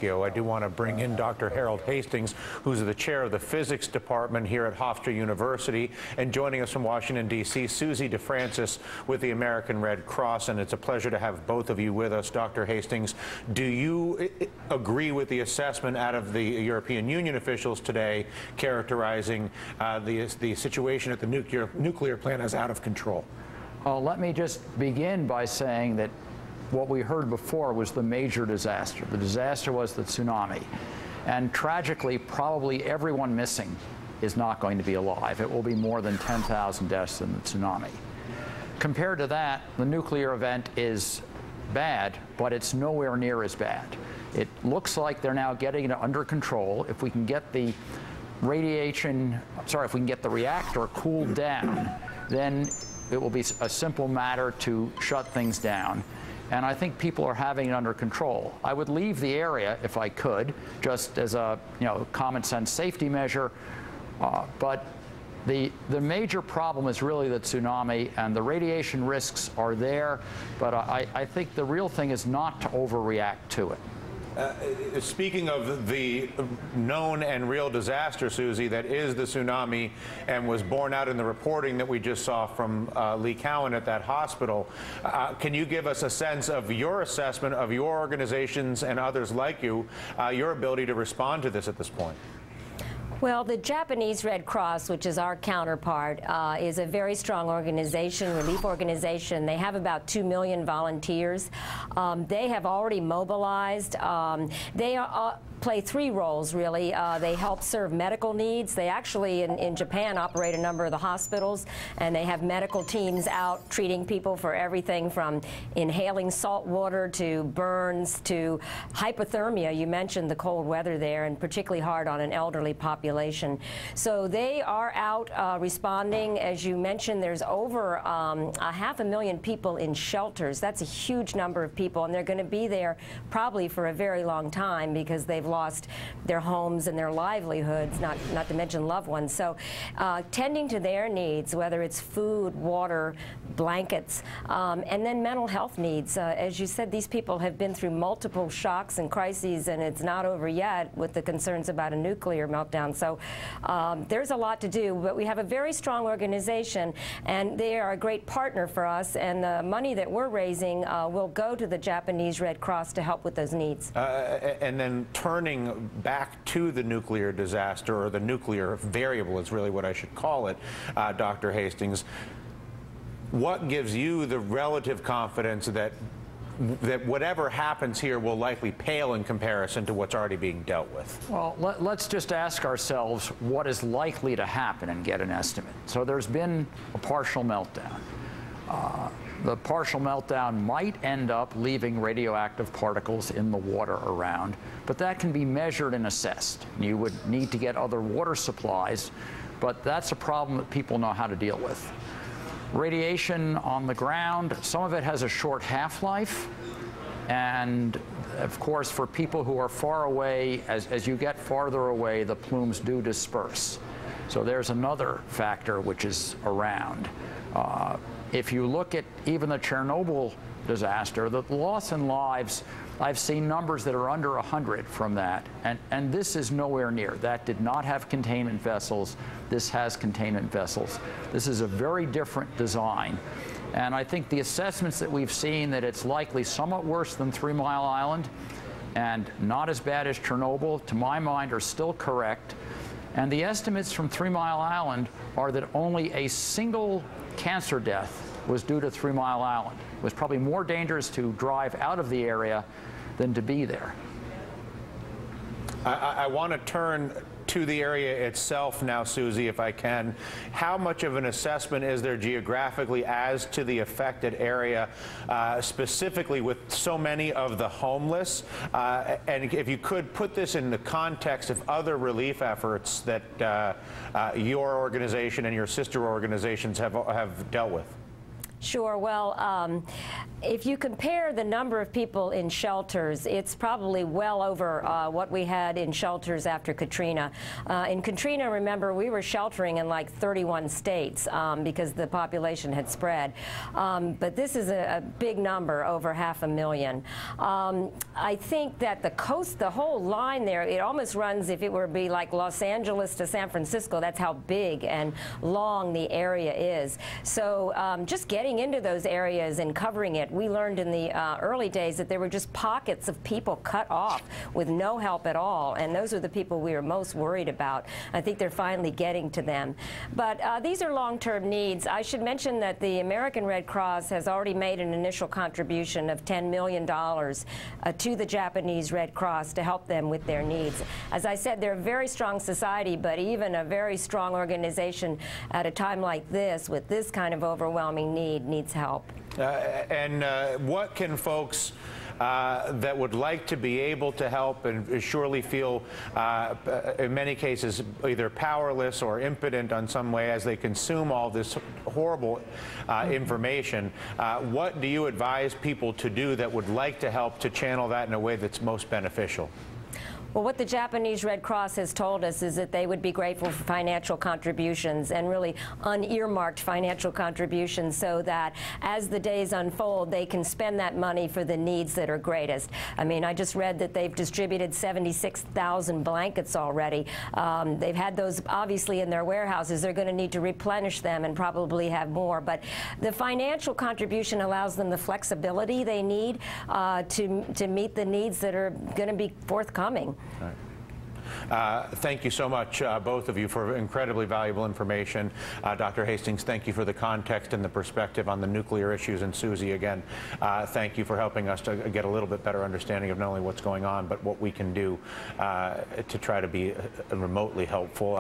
Tokyo. I do want to bring in Dr. Harold Hastings, who's the chair of the physics department here at Hofstra University, and joining us from Washington, D.C., Susie DeFrancis with the American Red Cross. And it's a pleasure to have both of you with us. Dr. Hastings, do you agree with the assessment out of the European Union officials today characterizing the situation at the nuclear plant as out of control? Let me just begin by saying that what we heard before was the major disaster. The disaster was the tsunami. And tragically, probably everyone missing is not going to be alive. It will be more than 10,000 deaths in the tsunami. Compared to that, the nuclear event is bad, but it's nowhere near as bad. It looks like they're now getting it under control. If we can get the if we can get the reactor cooled down, then it will be a simple matter to shut things down. And I think people are having it under control. I would leave the area if I could, just as a common sense safety measure. But the major problem is really the tsunami, and the radiation risks are there. But I think the real thing is not to overreact to it. Speaking of the known and real disaster, Susie, that is the tsunami and was borne out in the reporting that we just saw from Lee Cowan at that hospital, can you give us a sense of your assessment of your organizations and others like you, your ability to respond to this at this point? Well, the Japanese Red Cross, which is our counterpart, is a very strong organization, relief organization. They have about 2 million volunteers. They have already mobilized. They play 3 roles, really. They help serve medical needs. They actually, in Japan, operate a number of the hospitals, and they have medical teams out treating people for everything from inhaling salt water to burns to hypothermia. You mentioned the cold weather there, and particularly hard on an elderly population. So they are out responding. As you mentioned, there's over 500,000 people in shelters. That's a huge number of people, and they're going to be there probably for a very long time because they've lost their homes and their livelihoods, not to mention loved ones. So tending to their needs, whether it's food, water, blankets, and then mental health needs. As you said, these people have been through multiple shocks and crises, and it's not over yet with the concerns about a nuclear meltdown. So there's a lot to do, but we have a very strong organization, and they are a great partner for us, and the money that we're raising will go to the Japanese Red Cross to help with those needs. And then turning back to the nuclear disaster, or the nuclear variable is really what I should call it, Dr. Hastings, what gives you the relative confidence that whatever happens here will likely pale in comparison to what's already being dealt with? Well, let's just ask ourselves what is likely to happen and get an estimate. So there's been a partial meltdown. The partial meltdown might end up leaving radioactive particles in the water around, but that can be measured and assessed. You would need to get other water supplies, but that's a problem that people know how to deal with. Radiation on the ground, some of it has a short half-life, and of course for people who are far away, as you get farther away, the plumes do disperse. So there's another factor which is around. If you look at even the Chernobyl disaster, the loss in lives, I've seen numbers that are under 100 from that, and this is nowhere near. That did not have containment vessels. This has containment vessels. This is a very different design, and I think the assessments that we've seen that it's likely somewhat worse than 3 Mile Island and not as bad as Chernobyl, to my mind, are still correct. And the estimates from 3 Mile Island are that only a single cancer death was due to 3 Mile Island. It was probably more dangerous to drive out of the area than to be there. I want to turn to the area itself now, Susie, if I can. How much of an assessment is there geographically as to the affected area, specifically with so many of the homeless? And if you could put this in the context of other relief efforts that your organization and your sister organizations have dealt with. Sure. Well, if you compare the number of people in shelters, it's probably well over what we had in shelters after Katrina. In Katrina, remember, we were sheltering in like 31 states because the population had spread. But this is a big number, over 500,000. I think that the coast, the whole line there, it almost runs, if it were to be like Los Angeles to San Francisco, that's how big and long the area is. So just getting into those areas and covering it, we learned in the early days that there were just pockets of people cut off with no help at all, and those are the people we were most worried about. I think they're finally getting to them. But these are long-term needs. I should mention that the American Red Cross has already made an initial contribution of $10 million to the Japanese Red Cross to help them with their needs. As I said, they're a very strong society, but even a very strong organization at a time like this, with this kind of overwhelming need, needs help. What can folks that would like to be able to help and surely feel, in many cases, either powerless or impotent on some way as they consume all this horrible information, what do you advise people to do that would like to help to channel that in a way that's most beneficial? Well, what the Japanese Red Cross has told us is that they would be grateful for financial contributions, and really unearmarked financial contributions, so that as the days unfold, they can spend that money for the needs that are greatest. I mean, I just read that they've distributed 76,000 blankets already. They've had those obviously in their warehouses. They're going to need to replenish them and probably have more. But the financial contribution allows them the flexibility they need to meet the needs that are going to be forthcoming. All right. Thank you so much, both of you, for incredibly valuable information. Dr. Hastings, thank you for the context and the perspective on the nuclear issues. And Susie, again, thank you for helping us to get a little bit better understanding of not only what's going on, but what we can do to try to be remotely helpful.